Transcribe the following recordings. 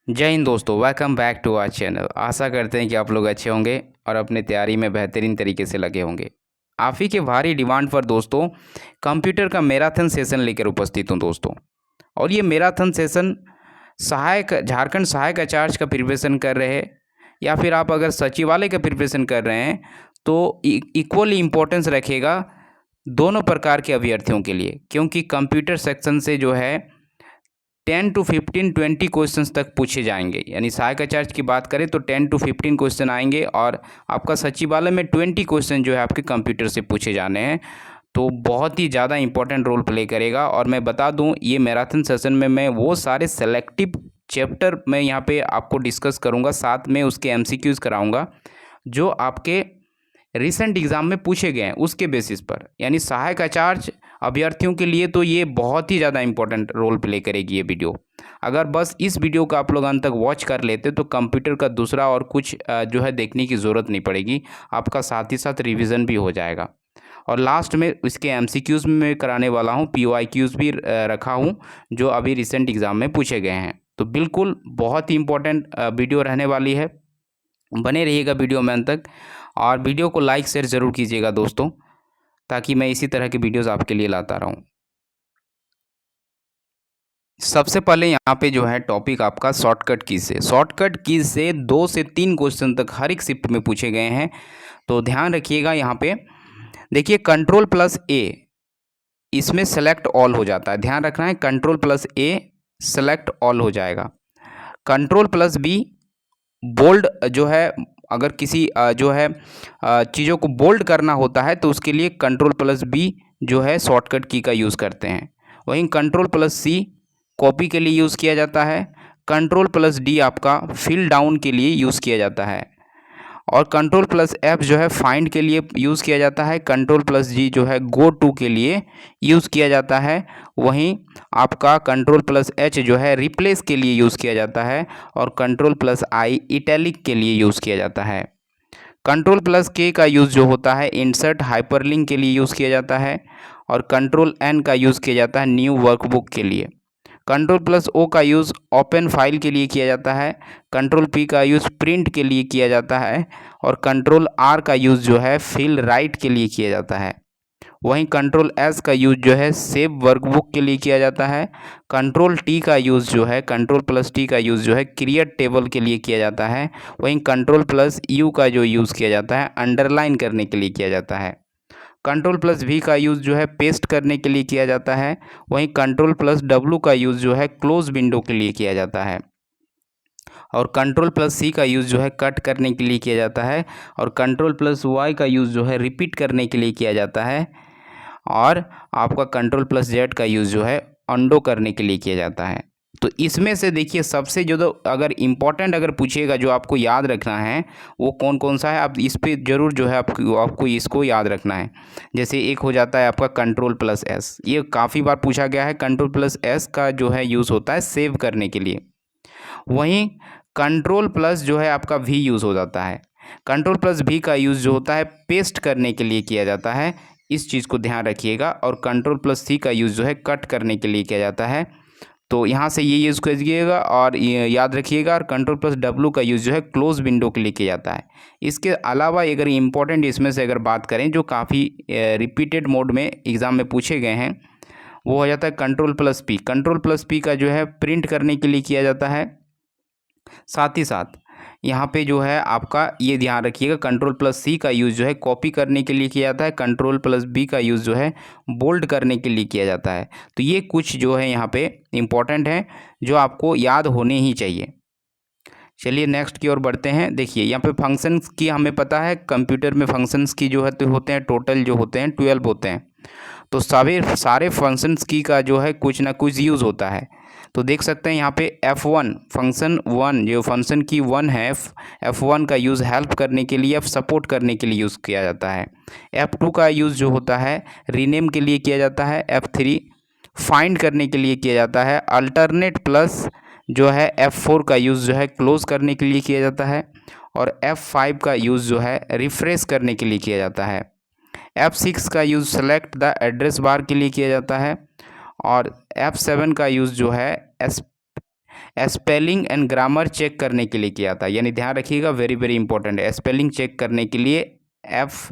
जय हिंद दोस्तों, welcome back to our channel. आशा करते हैं कि आप लोग अच्छे होंगे और अपने तैयारी में बेहतरीन तरीके से लगे होंगे। आप ही के भारी डिमांड पर दोस्तों कंप्यूटर का मैराथन सेशन लेकर उपस्थित हूं दोस्तों। और ये मैराथन सेशन सहायक झारखंड सहायक आचार्य का प्रिपरेशन कर रहे हैं या फिर आप अगर सचिवालय का प्रिपरेशन कर रहे हैं तो इक्वली इम्पोर्टेंस रखेगा दोनों प्रकार के अभ्यर्थियों के लिए, क्योंकि कंप्यूटर सेक्शन से जो है 10 to 15 20 क्वेश्चंस तक पूछे जाएंगे। यानी सहायक आचार्य की बात करें तो 10 to 15 क्वेश्चन आएंगे और आपका सचिवालय में 20 क्वेश्चन जो है आपके कंप्यूटर से पूछे जाने हैं। तो बहुत ही ज़्यादा इंपॉर्टेंट रोल प्ले करेगा। और मैं बता दूं, ये मैराथन सेशन में मैं वो सारे सेलेक्टिव चैप्टर मैं यहाँ पे आपको डिस्कस करूँगा, साथ में उसके एमसीक्यूज़ कराऊँगा जो आपके रिसेंट एग्ज़ाम में पूछे गए हैं उसके बेसिस पर। यानी सहायक आचार्य अभ्यर्थियों के लिए तो ये बहुत ही ज़्यादा इंपॉर्टेंट रोल प्ले करेगी ये वीडियो। अगर बस इस वीडियो का आप लोग अंत तक वॉच कर लेते तो कंप्यूटर का दूसरा और कुछ जो है देखने की ज़रूरत नहीं पड़ेगी, आपका साथ ही साथ रिवीजन भी हो जाएगा। और लास्ट में इसके एमसीक्यूज़ में मैं कराने वाला हूँ, पीओआईक्यूज़ भी रखा हूँ जो अभी रिसेंट एग्ज़ाम में पूछे गए हैं। तो बिल्कुल बहुत ही इंपॉर्टेंट वीडियो रहने वाली है, बने रहिएगा वीडियो में अंत तक। और वीडियो को लाइक शेयर ज़रूर कीजिएगा दोस्तों, ताकि मैं इसी तरह की वीडियोस आपके लिए लाता रहूं। सबसे पहले यहाँ पे जो है टॉपिक आपका शॉर्टकट कीज से 2 से 3 क्वेश्चन तक हर एक शिफ्ट में पूछे गए हैं। तो ध्यान रखिएगा। यहाँ पे देखिए Ctrl+A, इसमें सेलेक्ट ऑल हो जाता है, ध्यान रखना है। Ctrl+A सेलेक्ट ऑल हो जाएगा। Ctrl+B बोल्ड जो है, अगर किसी जो है चीज़ों को बोल्ड करना होता है तो उसके लिए Ctrl+B जो है शॉर्टकट की का यूज़ करते हैं। वहीं Ctrl+C कॉपी के लिए यूज़ किया जाता है। Ctrl+D आपका फिल डाउन के लिए यूज़ किया जाता है। और Ctrl+F जो है फाइंड के लिए यूज़ किया जाता है। Ctrl+G जो है गो टू के लिए यूज़ किया जाता है। वहीं आपका Ctrl+H जो है रिप्लेस के लिए यूज़ किया जाता है। और Ctrl+I इटैलिक के लिए यूज़ किया जाता है। Ctrl+K का यूज़ जो होता है इंसर्ट हाइपरलिंक के लिए यूज़ किया जाता है। और Ctrl+N का यूज़ किया जाता है न्यू वर्कबुक के लिए। Ctrl+O का यूज़ ओपन फाइल के लिए किया जाता है। Ctrl+P का यूज़ प्रिंट के लिए किया जाता है। और Ctrl+R का यूज़ जो है फिल राइट के लिए किया जाता है। वहीं Ctrl+S का यूज़ जो है सेव वर्कबुक के लिए किया जाता है। Ctrl+T का यूज़ जो है Ctrl+T का यूज़ जो है क्रिएट टेबल के लिए किया जाता है। वहीं Ctrl+U का जो यूज़ किया जाता है अंडरलाइन करने के लिए किया जाता है। Ctrl+V का यूज़ जो है पेस्ट करने के लिए किया जाता है। वहीं Ctrl+W का यूज़ जो है क्लोज विंडो के लिए किया जाता है। और Ctrl+C का यूज़ जो है कट करने के लिए किया जाता है। और Ctrl+Y का यूज़ जो है रिपीट करने के लिए किया जाता है। और आपका Ctrl+Z का यूज़ जो है अंडो करने के लिए किया जाता है। तो इसमें से देखिए सबसे जो तो अगर इम्पोर्टेंट अगर पूछेगा जो आपको याद रखना है वो कौन कौन सा है, आप इस पे ज़रूर जो है आपको इसको याद रखना है। जैसे एक हो जाता है आपका Ctrl+S, ये काफ़ी बार पूछा गया है। Ctrl+S का जो है यूज़ होता है सेव करने के लिए। वहीं Ctrl+ जो है आपका V यूज़ हो जाता है। Ctrl+V का यूज़ जो होता है पेस्ट करने के लिए किया जाता है, इस चीज़ को ध्यान रखिएगा। और Ctrl+C का यूज़ जो है कट करने के लिए किया जाता है। तो यहाँ से ये यूज़ करिएगा और ये याद रखिएगा। और Ctrl+W का यूज़ जो है क्लोज विंडो के लिए किया जाता है। इसके अलावा अगर इम्पोर्टेंट इसमें से अगर बात करें जो काफ़ी रिपीटेड मोड में एग्ज़ाम में पूछे गए हैं, वो हो जाता है Ctrl+P। Ctrl+P का जो है प्रिंट करने के लिए किया जाता है। साथ ही साथ यहाँ पे जो है आपका ये ध्यान रखिएगा Ctrl+C का यूज़ जो है कॉपी करने के लिए किया जाता है। Ctrl+B का यूज़ जो है बोल्ड करने के लिए किया जाता है। तो ये कुछ जो है यहाँ पे इम्पॉर्टेंट है जो आपको याद होने ही चाहिए। चलिए नेक्स्ट की ओर बढ़ते हैं। देखिए यहाँ पे फंक्शंस की हमें पता है, कंप्यूटर में फंक्शंस की जो है तो होते हैं टोटल जो होते हैं 12 होते हैं। तो सारे फंक्शंस की का जो है कुछ ना कुछ यूज़ होता है। तो देख सकते हैं यहाँ पे F1 फंक्शन 1 जो फंक्शन की 1 है, F1 का यूज़ हेल्प करने के लिए, सपोर्ट करने के लिए यूज़ किया जाता है। F2 का यूज़ जो होता है रीनेम के लिए किया जाता है। F3 फाइंड करने के लिए किया जाता है। अल्टरनेट प्लस जो है F4 का यूज़ जो है क्लोज़ करने के लिए किया जाता है। और F5 का यूज़ जो है रिफ्रेश करने के लिए किया जाता है। F6 का use select the address bar के लिए किया जाता है। और F7 का यूज़ जो है स्पेलिंग एंड ग्रामर चेक करने के लिए किया था, यानी ध्यान रखिएगा, वेरी वेरी इंपॉर्टेंट है। स्पेलिंग चेक करने के लिए F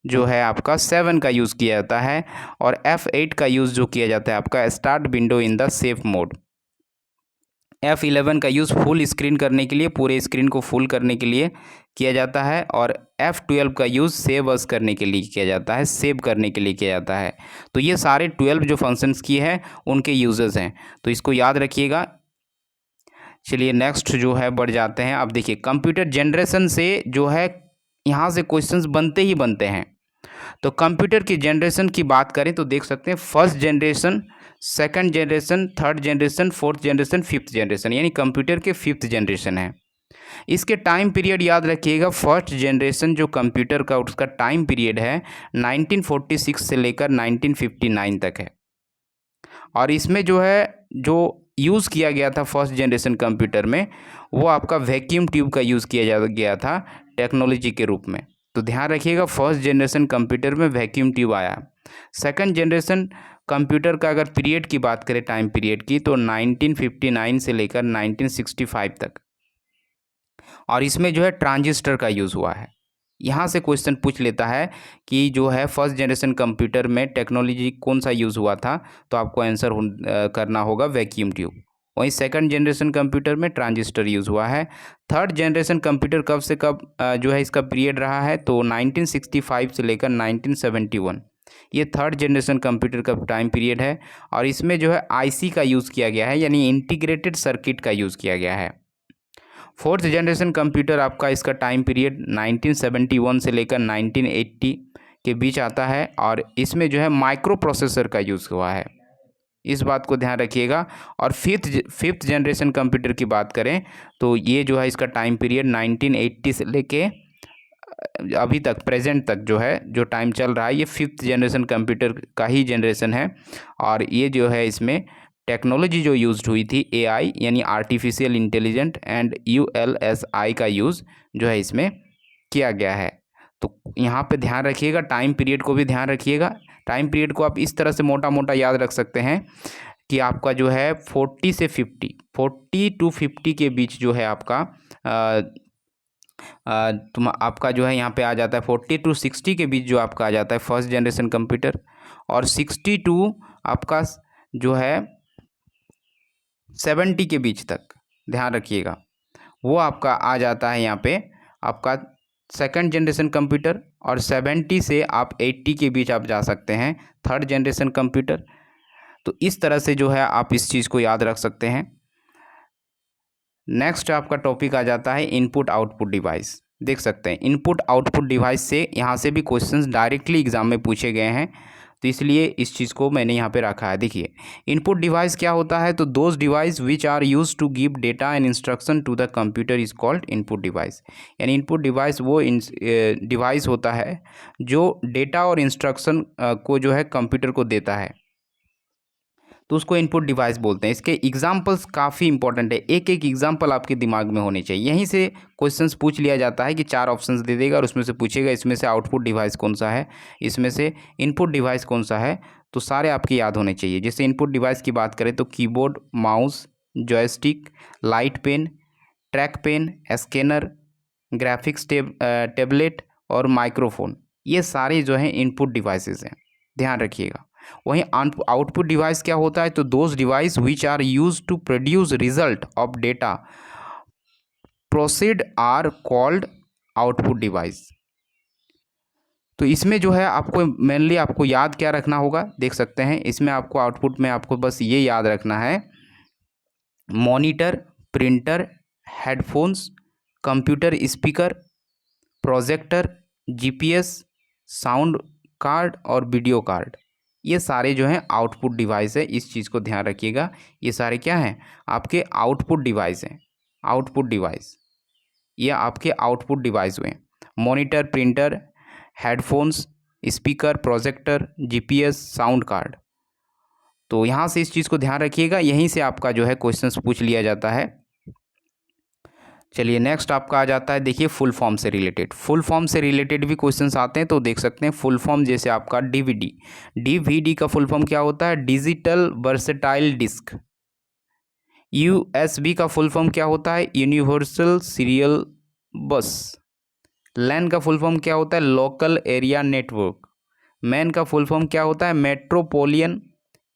जो है आपका 7 का यूज़ किया जाता है, और F8 का यूज़ जो किया जाता है आपका start window in the safe mode. F11 का यूज़ फुल स्क्रीन करने के लिए, पूरे स्क्रीन को फुल करने के लिए किया जाता है, और F12 का यूज़ सेव अस करने के लिए किया जाता है, सेव करने के लिए किया जाता है। तो ये सारे 12 जो फंक्शंस की है उनके यूजेस हैं, तो इसको याद रखिएगा। चलिए नेक्स्ट जो है बढ़ जाते हैं। अब देखिए कंप्यूटर जनरेशन से जो है यहाँ से क्वेश्चंस बनते ही बनते हैं। तो कंप्यूटर की जनरेशन की बात करें तो देख सकते हैं first generation, second generation, third generation, fourth generation, fifth generation, यानी कंप्यूटर के फिफ्थ जनरेशन है। इसके टाइम पीरियड याद रखिएगा, फर्स्ट जनरेशन जो कंप्यूटर का उसका टाइम पीरियड है 1946 से लेकर 1959 तक है। और इसमें जो है जो यूज़ किया गया था फर्स्ट जनरेशन कंप्यूटर में, वो आपका वैक्यूम ट्यूब का यूज़ किया गया था टेक्नोलॉजी के रूप में। तो ध्यान रखिएगा फर्स्ट जनरेशन कंप्यूटर में वैक्यूम ट्यूब आया। सेकंड जनरेशन कंप्यूटर का अगर पीरियड की बात करें, टाइम पीरियड की, तो 1959 से लेकर 1965 तक, और इसमें जो है ट्रांजिस्टर का यूज़ हुआ है। यहाँ से क्वेश्चन पूछ लेता है कि जो है फर्स्ट जनरेशन कंप्यूटर में टेक्नोलॉजी कौन सा यूज़ हुआ था, तो आपको आंसर करना होगा वैक्यूम ट्यूब। वहीं सेकंड जनरेशन कंप्यूटर में ट्रांजिस्टर यूज़ हुआ है। थर्ड जनरेशन कंप्यूटर कब से कब जो है इसका पीरियड रहा है, तो 1965 से लेकर 1971, ये थर्ड जनरेशन कंप्यूटर का टाइम पीरियड है। और इसमें जो है आईसी का यूज़ किया गया है, यानी इंटीग्रेटेड सर्किट का यूज़ किया गया है। फोर्थ जनरेशन कंप्यूटर आपका इसका टाइम पीरियड 1971 से लेकर 1980 के बीच आता है, और इसमें जो है माइक्रो प्रोसेसर का यूज़ हुआ है, इस बात को ध्यान रखिएगा। और फिफ्थ जनरेशन कंप्यूटर की बात करें तो ये जो है इसका टाइम पीरियड 1980 से लेके अभी तक प्रेजेंट तक जो है जो टाइम चल रहा है, ये फिफ्थ जनरेशन कंप्यूटर का ही जनरेशन है। और ये जो है इसमें टेक्नोलॉजी जो यूज़ हुई थी एआई यानी आर्टिफिशियल इंटेलिजेंट एंड यूएलएसआई का यूज़ जो है इसमें किया गया है। तो यहाँ पे ध्यान रखिएगा, टाइम पीरियड को भी ध्यान रखिएगा। टाइम पीरियड को आप इस तरह से मोटा मोटा याद रख सकते हैं कि आपका जो है 40 टू 50 के बीच जो है आपका आपका जो है यहाँ पे आ जाता है 40 टू 60 के बीच जो आपका आ जाता है फर्स्ट जनरेशन कंप्यूटर, और 60 टू आपका जो है 70 के बीच तक ध्यान रखिएगा, वो आपका आ जाता है यहाँ पे आपका सेकंड जनरेशन कंप्यूटर, और 70 से आप 80 के बीच आप जा सकते हैं थर्ड जनरेशन कंप्यूटर। तो इस तरह से जो है आप इस चीज़ को याद रख सकते हैं। नेक्स्ट आपका टॉपिक आ जाता है इनपुट आउटपुट डिवाइस। देख सकते हैं इनपुट आउटपुट डिवाइस से यहाँ से भी क्वेश्चंस डायरेक्टली एग्जाम में पूछे गए हैं, तो इसलिए इस चीज़ को मैंने यहाँ पे रखा है। देखिए इनपुट डिवाइस क्या होता है, तो those device which are use to give data and instruction to the computer is called input device. यानी इनपुट डिवाइस वो डिवाइस होता है जो डेटा और इंस्ट्रक्शन को जो है कंप्यूटर को देता है, तो उसको इनपुट डिवाइस बोलते हैं। इसके एग्जाम्पल्स काफ़ी इंपॉर्टेंट है, एक एक एग्जाम्पल आपके दिमाग में होने चाहिए। यहीं से क्वेश्चंस पूछ लिया जाता है कि 4 ऑप्शंस दे देगा और उसमें से पूछेगा इसमें से आउटपुट डिवाइस कौन सा है, इसमें से इनपुट डिवाइस कौन सा है, तो सारे आपके याद होने चाहिए। जैसे इनपुट डिवाइस की बात करें तो keyboard, mouse, joystick, light pen, track pen, scanner, graphics tablet और माइक्रोफोन, ये सारे जो हैं इनपुट डिवाइसेस हैं, ध्यान रखिएगा। वहीं आउटपुट डिवाइस क्या होता है, तो those device which are use to produce result of data proceed are called output device. तो इसमें जो है आपको मेनली आपको याद क्या रखना होगा, देख सकते हैं इसमें आपको आउटपुट में आपको बस ये याद रखना है, monitor, printer, headphones, computer speaker, projector, GPS, sound card और वीडियो कार्ड, ये सारे जो हैं आउटपुट डिवाइस है। इस चीज़ को ध्यान रखिएगा, ये सारे क्या हैं आपके आउटपुट डिवाइस हैं। आउटपुट डिवाइस ये आपके आउटपुट डिवाइस हुए, monitor, printer, headphones, speaker, projector, GPS, sound card. तो यहाँ से इस चीज़ को ध्यान रखिएगा, यहीं से आपका जो है क्वेश्चंस पूछ लिया जाता है। चलिए नेक्स्ट आपका आ जाता है, देखिए फुल फॉर्म से रिलेटेड। फुल फॉर्म से रिलेटेड भी क्वेश्चंस आते हैं, तो देख सकते हैं फुल फॉर्म जैसे आपका डीवीडी, डीवीडी का फुल फॉर्म क्या होता है, डिजिटल वर्सेटाइल डिस्क। यूएसबी का फुल फॉर्म क्या होता है? यूनिवर्सल सीरियल बस। लैन का फुल फॉर्म क्या होता है? Local area network. मैन का फुल फॉर्म क्या होता है? Metropolitan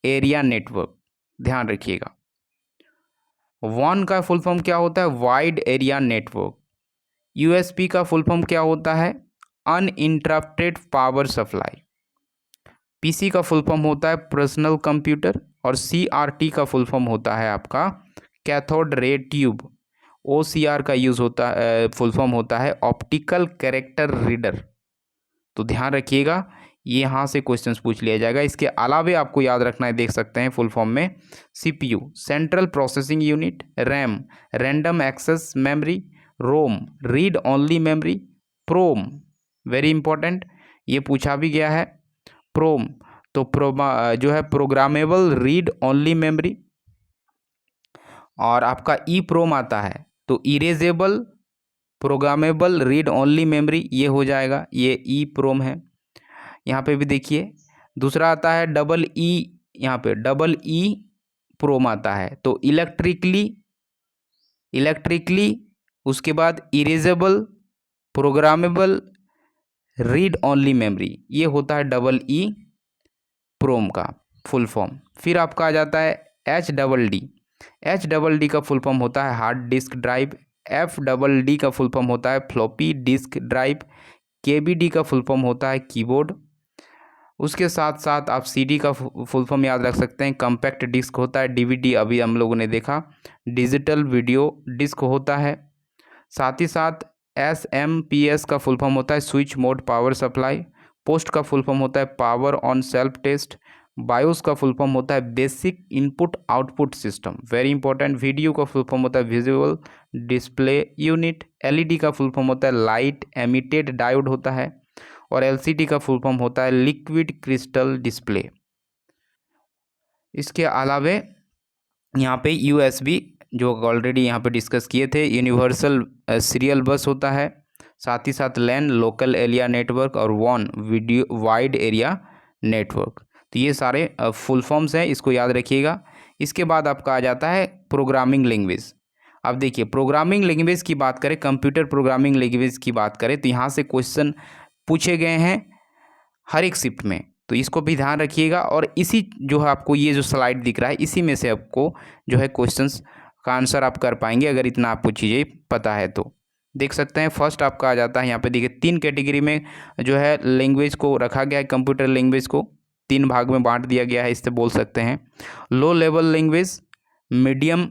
area network. ध्यान रखिएगा। WAN का फुल फॉर्म क्या होता है? Wide area network. यूएसबी का फुल फॉर्म क्या होता है? Uninterrupted power supply. पीसी का फुल फॉर्म होता है पर्सनल कंप्यूटर। और सीआरटी का फुल फॉर्म होता है आपका कैथोड रे ट्यूब। ओसीआर का यूज़ होता है, फुल फॉर्म होता है ऑप्टिकल कैरेक्टर रीडर। तो ध्यान रखिएगा, ये यहाँ से क्वेश्चंस पूछ लिया जाएगा। इसके अलावे आपको याद रखना है, देख सकते हैं फुल फॉर्म में CPU central processing unit, RAM random access memory, ROM read only memory, PROM very important, ये पूछा भी गया है। प्रोम तो जो है प्रोग्रामेबल रीड ओनली मेमोरी। और आपका ई प्रोम आता है तो erasable programmable read only memory, ये हो जाएगा, ये ई प्रोम है। यहाँ पे भी देखिए दूसरा आता है डबल ई, यहाँ पे डबल ई प्रोम आता है तो इलेक्ट्रिकली उसके बाद erasable programmable read only memory, ये होता है डबल ई प्रोम का फुल फॉर्म। फिर आपका आ जाता है एच डबल डी का फुल फॉर्म होता है हार्ड डिस्क ड्राइव। FDD का फुल फॉर्म होता है फ्लॉपी डिस्क ड्राइव। KBD का फुल फॉर्म होता है कीबोर्ड। उसके साथ साथ आप CD का फुल फॉर्म याद रख सकते हैं, कम्पैक्ट डिस्क होता है। DVD अभी हम लोगों ने देखा, डिजिटल वीडियो डिस्क होता है। साथ ही साथ SMPS का फुल फॉर्म होता है switch mode power supply. POST का फुल फॉर्म होता है power on self test. BIOS का फुल फॉर्म होता है basic input output system, very important. Video का फुल फॉर्म होता है विजुअल डिस्प्ले यूनिट। LED का फुल फॉर्म होता है लाइट एमिटेड डायोड होता है। और LCD का फुल फॉर्म होता है लिक्विड क्रिस्टल डिस्प्ले। इसके अलावे यहाँ पे USB जो ऑलरेडी यहाँ पे डिस्कस किए थे, यूनिवर्सल सीरियल बस होता है। साथ ही साथ लैन लोकल एरिया नेटवर्क और WAN video wide area network. तो ये सारे फुल फॉर्म्स हैं, इसको याद रखिएगा। इसके बाद आपका आ जाता है प्रोग्रामिंग लैंग्वेज। अब देखिए प्रोग्रामिंग लैंग्वेज की बात करें, कंप्यूटर प्रोग्रामिंग लैंग्वेज की बात करें तो यहाँ से क्वेश्चन पूछे गए हैं हर एक शिफ्ट में, तो इसको भी ध्यान रखिएगा। और इसी जो है आपको ये जो स्लाइड दिख रहा है इसी में से आपको जो है क्वेश्चंस का आंसर आप कर पाएंगे अगर इतना आपको चीज़ें पता है तो। देख सकते हैं फर्स्ट आपका आ जाता है यहाँ पे, देखिए 3 कैटेगरी में जो है लैंग्वेज को रखा गया है। कंप्यूटर लैंग्वेज को 3 भाग में बांट दिया गया है, इससे बोल सकते हैं low level language, medium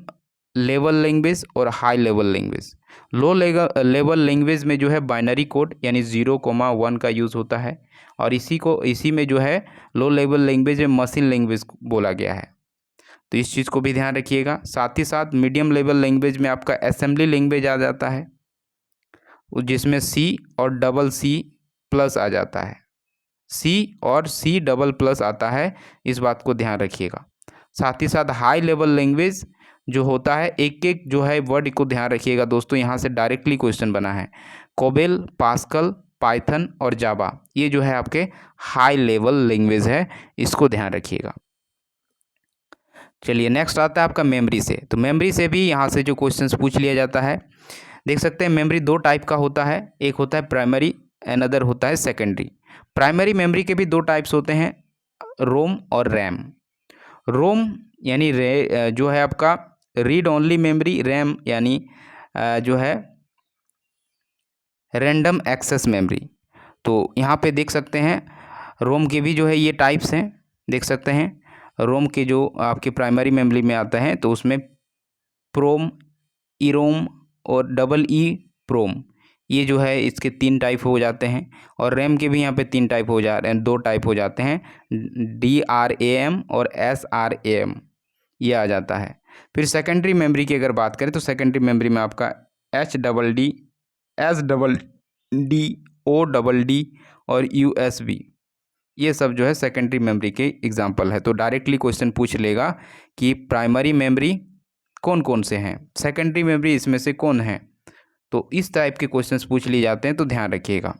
level language और high level language. Low level language में जो है बाइनरी कोड यानी 0,1 का यूज़ होता है। और इसी में जो है लो लेवल लैंग्वेज में मशीन लैंग्वेज बोला गया है, तो इस चीज़ को भी ध्यान रखिएगा। साथ ही साथ मीडियम लेवल लैंग्वेज में आपका असेंबली लैंग्वेज आ जाता है, जिसमें C और CC+ आ जाता है, C और C++ आता है, इस बात को ध्यान रखिएगा। साथ ही साथ हाई लेवल लैंग्वेज जो होता है, एक एक जो है वर्ड को ध्यान रखिएगा दोस्तों, यहाँ से डायरेक्टली क्वेश्चन बना है। कोबेल, पास्कल, पाइथन और जावा, ये जो है आपके हाई लेवल लैंग्वेज है, इसको ध्यान रखिएगा। चलिए नेक्स्ट आता है आपका मेमोरी से। तो मेमोरी से भी यहाँ से जो क्वेश्चंस पूछ लिया जाता है, देख सकते हैं मेमोरी 2 टाइप का होता है, एक होता है प्राइमरी, अनदर होता है सेकेंडरी। प्राइमरी मेमोरी के भी 2 टाइप्स होते हैं, रोम और रैम। रोम यानी जो है आपका रीड ओनली मेमोरी, रैम यानी जो है रैंडम एक्सेस मेमोरी। तो यहाँ पे देख सकते हैं रोम के भी जो है ये टाइप्स हैं, देख सकते हैं रोम के जो आपके प्राइमरी मेमोरी में आते हैं तो उसमें प्रोम, ईरोम और डबल ई प्रोम, ये जो है इसके 3 टाइप हो जाते हैं। और रैम के भी यहाँ पे 3 टाइप हो जा रहे हैं, 2 टाइप हो जाते हैं, DRAM और SRAM, ये आ जाता है। फिर सेकेंडरी मेमोरी की अगर बात करें तो सेकेंडरी मेमोरी में आपका HDD, SDD, ODD और USB, ये सब जो है सेकेंडरी मेमोरी के एग्जाम्पल है। तो डायरेक्टली क्वेश्चन पूछ लेगा कि प्राइमरी मेमोरी कौन कौन से हैं, सेकेंडरी मेमोरी इसमें से कौन है, तो इस टाइप के क्वेश्चंस पूछ लिए जाते हैं, तो ध्यान रखिएगा।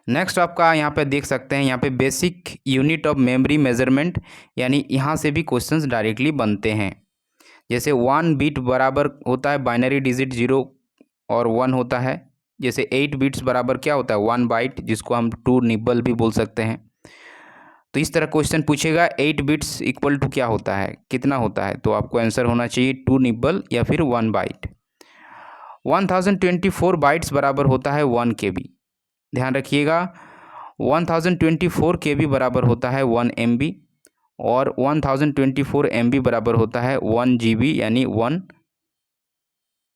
नेक्स्ट आपका यहाँ पे देख सकते हैं, यहाँ पे basic unit of memory measurement, यानी यहाँ से भी क्वेश्चंस डायरेक्टली बनते हैं। जैसे 1 बिट बराबर होता है बाइनरी डिजिट 0 और 1 होता है। जैसे 8 बिट्स बराबर क्या होता है 1 बाइट, जिसको हम 2 निबल भी बोल सकते हैं। तो इस तरह क्वेश्चन पूछेगा 8 बिट्स इक्वल टू क्या होता है, कितना होता है, तो आपको आंसर होना चाहिए 2 निबल या फिर 1 बाइट। 1024 बाइट्स बराबर होता है 1 KB। ध्यान रखिएगा 1024 KB बराबर होता है 1 MB और 1024 MB बराबर होता है 1 GB यानी 1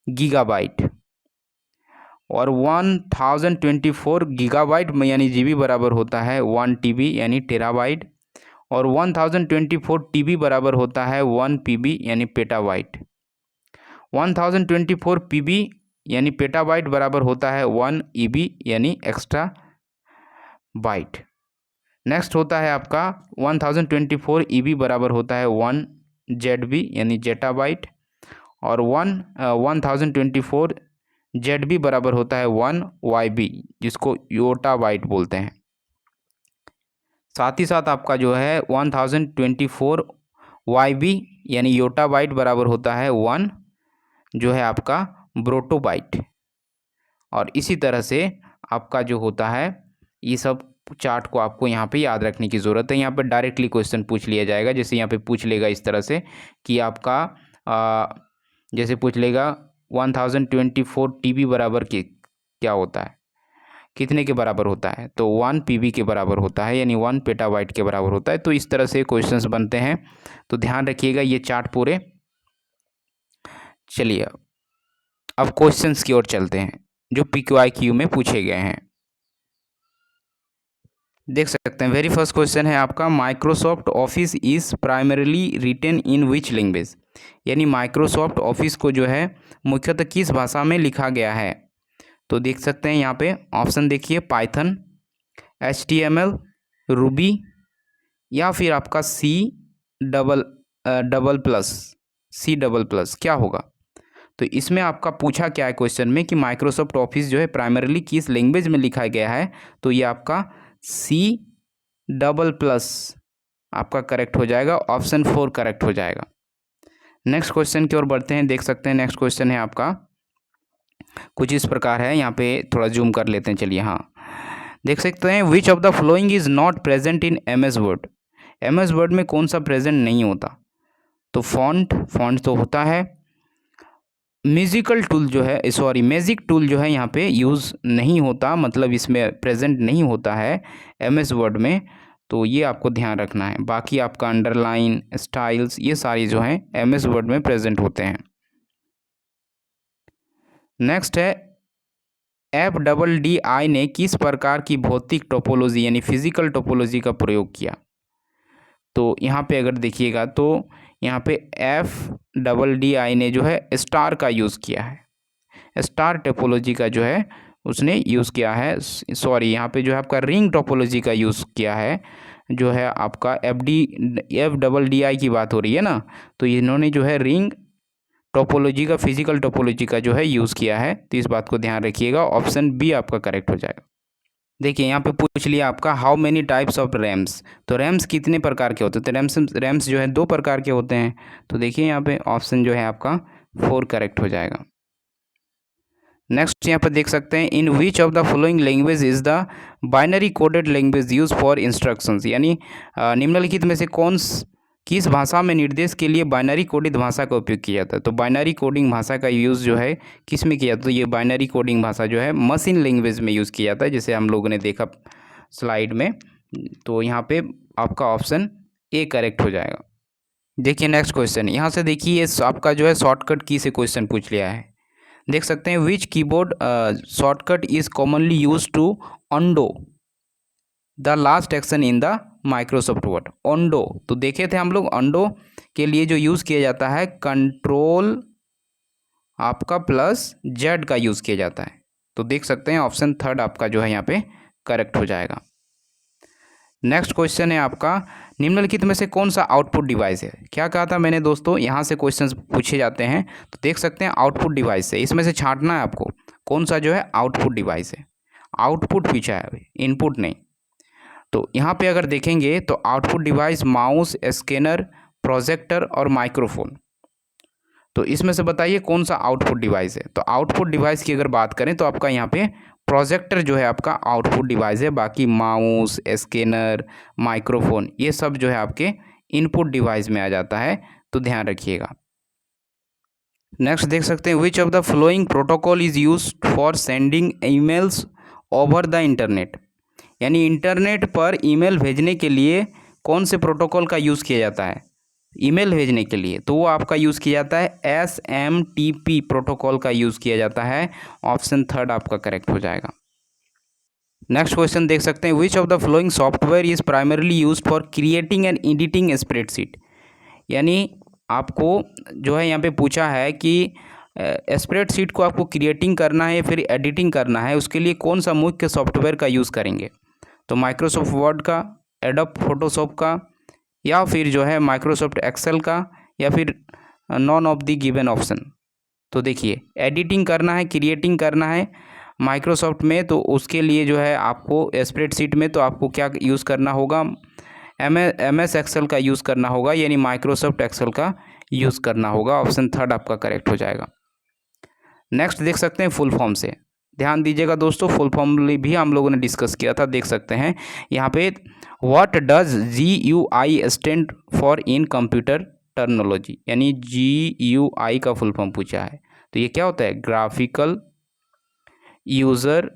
गीगाबाइट। और 1024 गीगाबाइट यानी GB बराबर होता है 1 TB यानी टेराबाइट। और 1024 TB बराबर होता है 1 PB यानी पेटाबाइट। 1024 PB यानी पेटाबाइट बराबर होता है 1 EB यानी एक्स्ट्रा बाइट। नेक्स्ट होता है आपका 1024 EB बराबर होता है 1 ZB यानी जेटाबाइट। और 1024 ZB बराबर होता है 1 YB जिसको योटाबाइट बोलते हैं। साथ ही साथ आपका जो है 1024 YB यानी योटाबाइट बराबर होता है 1 जो है आपका ब्रोटोबाइट। और इसी तरह से आपका जो होता है ये सब चार्ट को आपको यहाँ पे याद रखने की ज़रूरत है। यहाँ पे डायरेक्टली क्वेश्चन पूछ लिया जाएगा। जैसे यहाँ पे पूछ लेगा इस तरह से कि आपका जैसे पूछ लेगा 1024 TB बराबर क्या होता है, कितने के बराबर होता है, तो 1 PB के बराबर होता है यानी 1 पेटाबाइट के बराबर होता है। तो इस तरह से क्वेश्चंस बनते हैं, तो ध्यान रखिएगा ये चार्ट पूरे। चलिए अब क्वेश्चंस की ओर चलते हैं जो PQIQ में पूछे गए हैं। देख सकते हैं वेरी फर्स्ट क्वेश्चन है आपका Microsoft Office is primarily written in which language, यानी माइक्रोसॉफ्ट ऑफिस को जो है मुख्यतः किस भाषा में लिखा गया है। तो देख सकते हैं यहाँ पे ऑप्शन देखिए पाइथन, HTML, रूबी या फिर आपका C डबल प्लस क्या होगा। तो इसमें आपका पूछा क्या है क्वेश्चन में कि माइक्रोसॉफ्ट ऑफिस जो है प्राइमरीली किस लैंग्वेज में लिखा गया है, तो ये आपका C++ आपका करेक्ट हो जाएगा, ऑप्शन 4 करेक्ट हो जाएगा। नेक्स्ट क्वेश्चन की ओर बढ़ते हैं। देख सकते हैं नेक्स्ट क्वेश्चन है आपका कुछ इस प्रकार है, यहाँ पे थोड़ा जूम कर लेते हैं। चलिए हाँ देख सकते हैं which of the flowing is not present in MS word. MS word में कौन सा प्रेजेंट नहीं होता, तो फॉन्ट तो होता है। मैजिक टूल जो है यहाँ पे यूज़ नहीं होता, मतलब इसमें प्रेजेंट नहीं होता है MS वर्ड में, तो ये आपको ध्यान रखना है। बाकी आपका अंडरलाइन, स्टाइल्स ये सारी जो हैं MS वर्ड में प्रेजेंट होते हैं। नेक्स्ट है FDDI ने किस प्रकार की भौतिक टोपोलॉजी यानी फिजिकल टोपोलॉजी का प्रयोग किया। तो यहाँ पे अगर देखिएगा तो यहाँ पे FDDI ने जो है स्टार का यूज़ किया है, स्टार टोपोलॉजी का जो है उसने यूज़ किया है। यहाँ पे जो है आपका रिंग टोपोलॉजी का यूज़ किया है, जो है आपका FDDI की बात हो रही है ना, तो इन्होंने जो है रिंग टोपोलॉजी का, फिजिकल टोपोलॉजी का जो है यूज़ किया है। तो इस बात को ध्यान रखिएगा, ऑप्शन बी आपका करेक्ट हो जाएगा। देखिए यहाँ पे पूछ लिया आपका how many types of RAMs, तो रैम्स कितने प्रकार के होते हैं, तो रैम्स जो है 2 प्रकार के होते हैं। तो देखिए यहाँ पे ऑप्शन जो है आपका 4 करेक्ट हो जाएगा। नेक्स्ट यहाँ पे देख सकते हैं in which of the following language is the binary coded language use for instructions, यानी निम्नलिखित में से किस भाषा में निर्देश के लिए बाइनरी कोडित भाषा का उपयोग किया जाता है। तो बाइनरी कोडिंग भाषा का यूज़ जो है किस में किया जाता है, तो ये बाइनरी कोडिंग भाषा जो है मशीन लैंग्वेज में यूज़ किया जाता है, जैसे हम लोगों ने देखा स्लाइड में। तो यहाँ पे आपका ऑप्शन ए करेक्ट हो जाएगा। देखिए नेक्स्ट क्वेश्चन, यहाँ से देखिए ये आपका जो है शॉर्टकट की से क्वेश्चन पूछ लिया है। देख सकते हैं which keyboard shortcut is commonly use to undo the last action in the Microsoft Word. Undo तो देखे थे हम लोग, अंडो के लिए जो यूज़ किया जाता है कंट्रोल आपका +Z का यूज़ किया जाता है। तो देख सकते हैं ऑप्शन 3 आपका जो है यहाँ पे करेक्ट हो जाएगा। नेक्स्ट क्वेश्चन है आपका निम्नलिखित में से कौन सा आउटपुट डिवाइस है। क्या कहा था मैंने दोस्तों, यहाँ से क्वेश्चंस पूछे जाते हैं, तो देख सकते हैं आउटपुट डिवाइस है, इसमें से छांटना है आपको कौन सा जो है आउटपुट डिवाइस है। आउटपुट पूछा है, इनपुट नहीं। तो यहाँ पे अगर देखेंगे तो output device mouse, scanner, projector और माइक्रोफोन। तो इसमें से बताइए कौन सा आउटपुट डिवाइस है। तो आउटपुट डिवाइस की अगर बात करें तो आपका यहाँ पे प्रोजेक्टर जो है आपका आउटपुट डिवाइस है। बाकी माउस, स्कैनर, माइक्रोफोन ये सब जो है आपके इनपुट डिवाइस में आ जाता है, तो ध्यान रखिएगा। नेक्स्ट देख सकते हैं, which of the flowing protocol is use for sending emails over the internet. यानी इंटरनेट पर ईमेल भेजने के लिए कौन से प्रोटोकॉल का यूज़ किया जाता है ईमेल भेजने के लिए। तो वो आपका यूज़ किया जाता है SMTP प्रोटोकॉल का यूज़ किया जाता है। ऑप्शन थर्ड आपका करेक्ट हो जाएगा। नेक्स्ट क्वेश्चन देख सकते हैं, which of the flowing software is primarily use for creating and editing spreadsheet. यानी आपको जो है यहाँ पे पूछा है कि स्प्रेडशीट को आपको क्रिएटिंग करना है या फिर एडिटिंग करना है, उसके लिए कौन सा मुख्य सॉफ्टवेयर का यूज़ करेंगे। तो माइक्रोसॉफ्ट वर्ड का, एडोब फोटोशॉप का, या फिर जो है माइक्रोसॉफ्ट एक्सेल का, या फिर none of the given option. तो देखिए एडिटिंग करना है, क्रिएटिंग करना है माइक्रोसॉफ्ट में, तो उसके लिए जो है आपको स्प्रेडशीट में तो आपको क्या यूज़ करना होगा, MS एक्सेल का यूज़ करना होगा, यानी माइक्रोसॉफ्ट एक्सेल का यूज़ करना होगा। ऑप्शन थर्ड आपका करेक्ट हो जाएगा। नेक्स्ट देख सकते हैं फुल फॉर्म से, ध्यान दीजिएगा दोस्तों, फुल फॉर्म भी हम लोगों ने डिस्कस किया था। देख सकते हैं यहाँ पे, what does GUI stand for in computer terminology. यानी GUI का फुल फॉर्म पूछा है, तो ये क्या होता है, ग्राफिकल यूज़र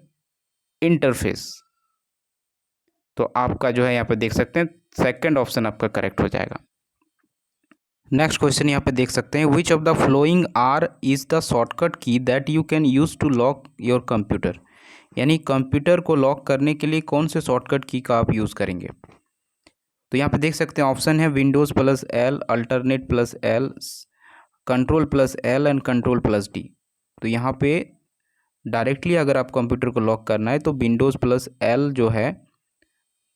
इंटरफेस। तो आपका जो है यहाँ पे देख सकते हैं सेकंड ऑप्शन आपका करेक्ट हो जाएगा। नेक्स्ट क्वेश्चन यहाँ पे देख सकते हैं, which of the following are is the shortcut key that you can use to lock your computer. यानी कंप्यूटर को लॉक करने के लिए कौन से शॉर्टकट की का आप यूज़ करेंगे। तो यहाँ पे देख सकते हैं ऑप्शन है Windows+L, Alternate+L, Control+L and Control+D। तो यहाँ पे डायरेक्टली अगर आप कंप्यूटर को लॉक करना है तो Windows+L जो है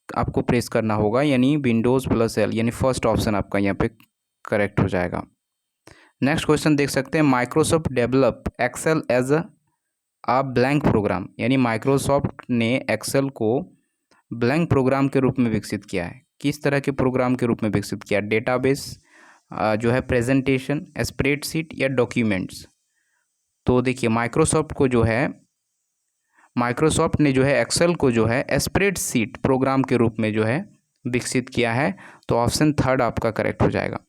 आपको प्रेस करना होगा, यानी Windows+L, यानी फर्स्ट ऑप्शन आपका यहाँ पे करेक्ट हो जाएगा। नेक्स्ट क्वेश्चन देख सकते हैं, Microsoft develop Excel as a blank program. यानी माइक्रोसॉफ्ट ने एक्सेल को ब्लैंक प्रोग्राम के रूप में विकसित किया है। किस तरह के प्रोग्राम के रूप में विकसित किया, डेटाबेस जो है, प्रेजेंटेशन, स्प्रेडशीट या डॉक्यूमेंट्स। तो देखिए माइक्रोसॉफ्ट ने जो है एक्सेल को जो है स्प्रेडशीट प्रोग्राम के रूप में जो है विकसित किया है। तो ऑप्शन थर्ड आपका करेक्ट हो जाएगा।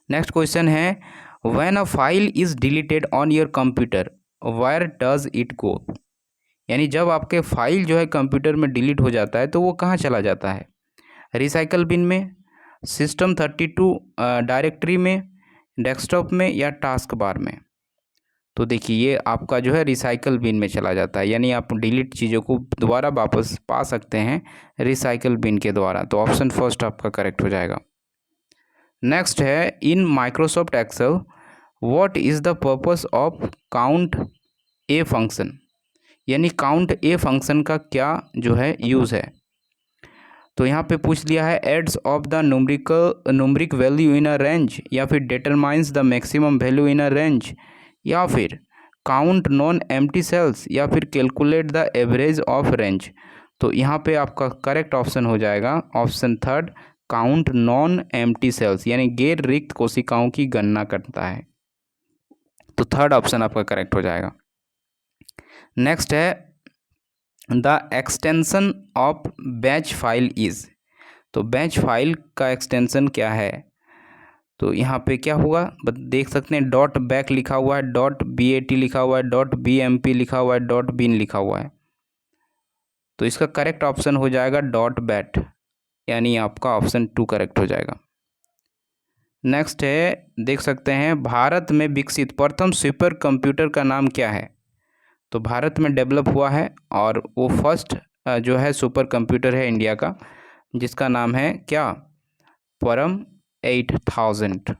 नेक्स्ट क्वेश्चन है, when a file is deleted on your computer where does it go. यानी जब आपके फाइल जो है कंप्यूटर में डिलीट हो जाता है तो वो कहाँ चला जाता है, रिसाइकल बिन में, सिस्टम 32 डायरेक्टरी में, डेस्कटॉप में या टास्क बार में। तो देखिए ये आपका जो है रिसाइकल बिन में चला जाता है, यानी आप डिलीट चीज़ों को दोबारा वापस पा सकते हैं रिसाइकल बिन के द्वारा। तो ऑप्शन फर्स्ट आपका करेक्ट हो जाएगा। नेक्स्ट है, in Microsoft Excel what is the purpose of count A function. यानी काउंट ए फंक्शन का क्या जो है यूज़ है। तो यहाँ पे पूछ लिया है, adds of the numeric value in a range, या फिर determines the maximum value in a range, या फिर काउंट नॉन एम्प्टी सेल्स, या फिर calculate the average of range. तो यहाँ पे आपका करेक्ट ऑप्शन हो जाएगा option third, count non empty cells, यानी गैर रिक्त कोशिकाओं की गणना करता है। तो थर्ड ऑप्शन आपका करेक्ट हो जाएगा। नेक्स्ट है, the extension of batch file is. तो बैच फाइल का एक्सटेंशन क्या है। तो यहाँ पे क्या होगा, देख सकते हैं डॉट बैक लिखा हुआ है, डॉट BAT लिखा हुआ है, डॉट BMP लिखा हुआ है, डॉट बिन लिखा हुआ है। तो इसका करेक्ट ऑप्शन हो जाएगा डॉट बैट, यानी आपका ऑप्शन 2 करेक्ट हो जाएगा। नेक्स्ट है, देख सकते हैं भारत में विकसित प्रथम सुपर कंप्यूटर का नाम क्या है। तो भारत में डेवलप हुआ है और वो फर्स्ट जो है सुपर कंप्यूटर है इंडिया का, जिसका नाम है क्या, परम 8000।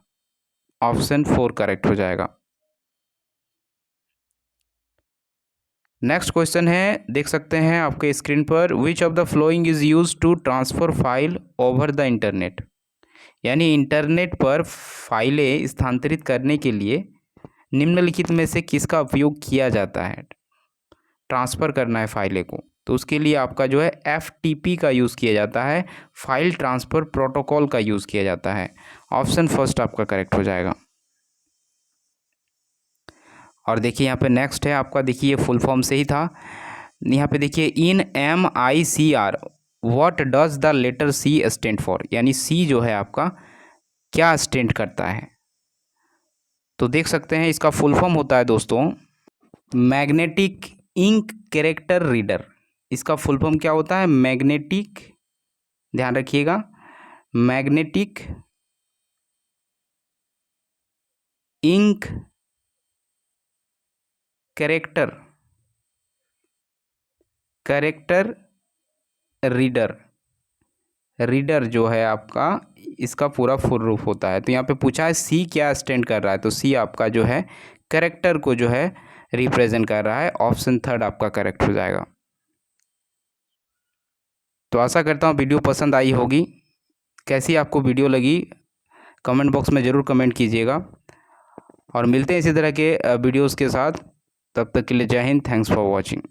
ऑप्शन 4 करेक्ट हो जाएगा। नेक्स्ट क्वेश्चन है, देख सकते हैं आपके स्क्रीन पर, which of the flowing is use to transfer file over the internet. यानी इंटरनेट पर फाइलें स्थानांतरित करने के लिए निम्नलिखित में से किसका उपयोग किया जाता है। ट्रांसफ़र करना है फाइलें को, तो उसके लिए आपका जो है FTP का यूज़ किया जाता है, फाइल ट्रांसफ़र प्रोटोकॉल का यूज़ किया जाता है। ऑप्शन फर्स्ट आपका करेक्ट हो जाएगा। और देखिए यहाँ पे नेक्स्ट है आपका, देखिए ये फुल फॉर्म से ही था। यहाँ पे देखिए in MICR what does the letter C stand for, यानी C जो है आपका क्या स्टैंड करता है। तो देख सकते हैं इसका फुल फॉर्म होता है दोस्तों मैग्नेटिक इंक कैरेक्टर रीडर। इसका फुल फॉर्म क्या होता है? मैग्नेटिक, ध्यान रखिएगा, मैग्नेटिक इंक कैरेक्टर रीडर जो है आपका, इसका पूरा फुल रूप होता है। तो यहाँ पे पूछा है सी क्या स्टैंड कर रहा है, तो सी आपका जो है कैरेक्टर को जो है रिप्रेजेंट कर रहा है। ऑप्शन थर्ड आपका करेक्ट हो जाएगा। तो आशा करता हूँ वीडियो पसंद आई होगी। कैसी आपको वीडियो लगी कमेंट बॉक्स में ज़रूर कमेंट कीजिएगा, और मिलते हैं इसी तरह के वीडियोज़ के साथ। तब तक के लिए जय हिंद, थैंक्स फॉर वॉचिंग।